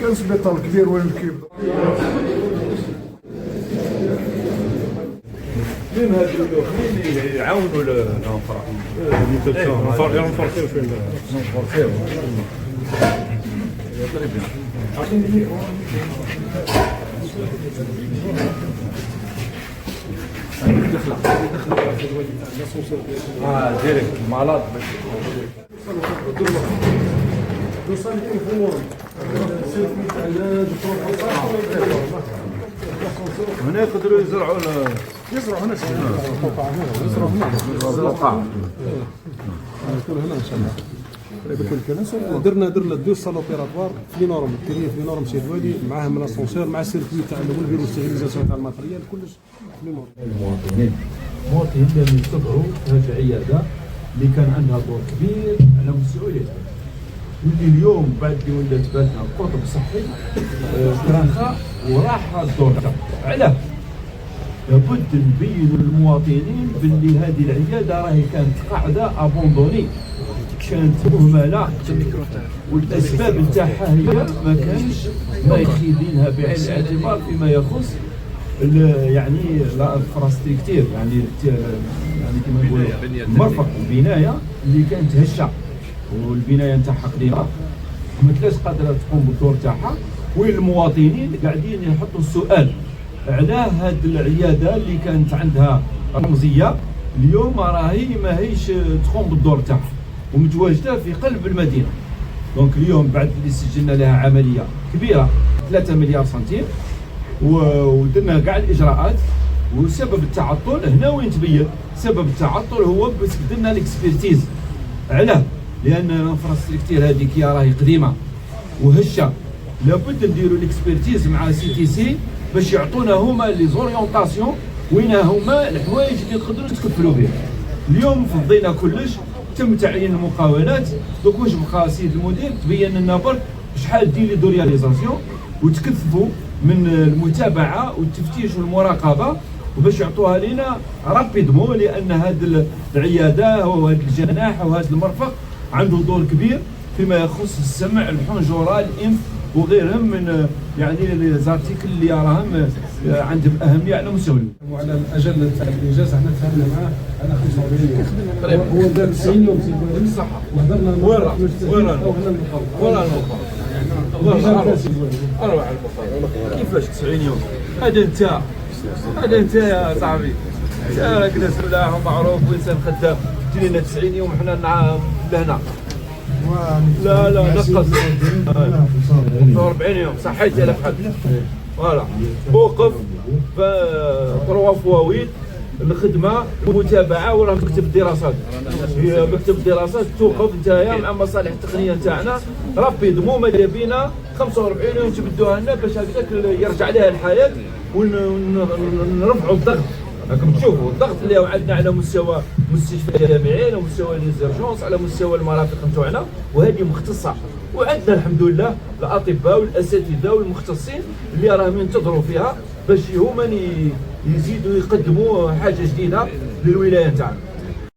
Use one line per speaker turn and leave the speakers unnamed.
كان سبيطار كبير وين كيبدا
فين هاد اللي يعاونوا الانفراد ينفرطيو فين نفرطيو ديريكت مالاد هنا يقدروا يزرعوا
هنا يزرعوا هنا
القاع
يكون هنا ان شاء الله درنا دو سال اوبيراتوار في نورم كاينين في نورم سيد وادي معاهم من الاسانسير مع السيركوي تاع البيرو ستيريليزاسيون تاع الماتريال كلش في نورم.
المواطنين لازم ينتظروا هذه العياده اللي كان عندها دور كبير على مستوى العالم. واللي اليوم بعد اللي ولات بالنا قطب صحي تراخى وراح الدور تاعو. علاه؟ لابد نبينوا للمواطنين باللي هذه العياده راهي كانت قاعده ابوندوني، كانت مهمله، والاسباب نتاعها هي ما كانش ماخذينها بعين الاعتبار فيما يخص يعني الانفراستركتير، يعني كما نقولوا المرفق البنايه اللي كانت هشه، والبنايه نتاعها قديمه ما كانتش قادره تقوم بالدور تاعها. والمواطنين قاعدين يحطوا السؤال علاه هذه العياده اللي كانت عندها رمزيه اليوم راهي ماهيش تقوم بالدور تاعها ومتواجده في قلب المدينه. دونك اليوم بعد اللي سجلنا لها عمليه كبيره 3 مليار سنتيم ودرنا كاع الاجراءات، وسبب التعطل هنا وين تبين سبب التعطل هو بس درنا الاكسبرتيز. علاه؟ لان الانفراستركتير هذيك راهي قديمه وهشه، لابد نديروا الاكسبرتيز مع سي تي سي باش يعطونا هما لي زوريونطاسيون وين هما الحوايج اللي يقدروا يتكفلوا بها. اليوم فضينا كلش، تم تعيين المقاولات، دوك واش بقى سيد المدير تبين لنا برك شحال دير لي دورياليزاسيون وتكثفوا من المتابعه والتفتيش والمراقبه وباش يعطوها لنا رابيدمون، لان هذه العياده وهذا الجناح وهذا المرفق عنده دور كبير فيما يخص السمع، الحنجره، الانف وغيرهم من يعني الزارتيكل اللي راهم عندهم اهميه على مستوى.
وعلى الاجل تاع الانجاز احنا تفاهمنا معاه على 45 يوم، هو دار 90 يوم سي الصحه وهضرنا وين
اروح المقر كيفاش 90 يوم؟ هذا انت يا صاحبي، راك ناس ملاح ومعروف وانسان خدام، تجي لنا 90 يوم حنا لهنا. لا نقص 45 يوم صحيت على بحال فوالا. وقف ف3 فواويل الخدمه المتابعه وراه مكتب الدراسات، هي مكتب الدراسات توقف نتايا مع المصالح التقنيه نتاعنا رابيدمون ماذا بينا 45 يوم تبدوها لنا باش هكذاك يرجع لها الحياه ونرفعوا الضغط. راكم تشوفوا الضغط اللي عندنا على مستوى مستشفى الجامعي، على مستوى ليزيرجونس، على مستوى المرافق نتاعنا، وهذه مختصه. وعندنا الحمد لله الاطباء والاساتذه والمختصين اللي راهم ينتظروا فيها باش هما يزيدوا يقدموا حاجه جديده للولايه نتاعنا.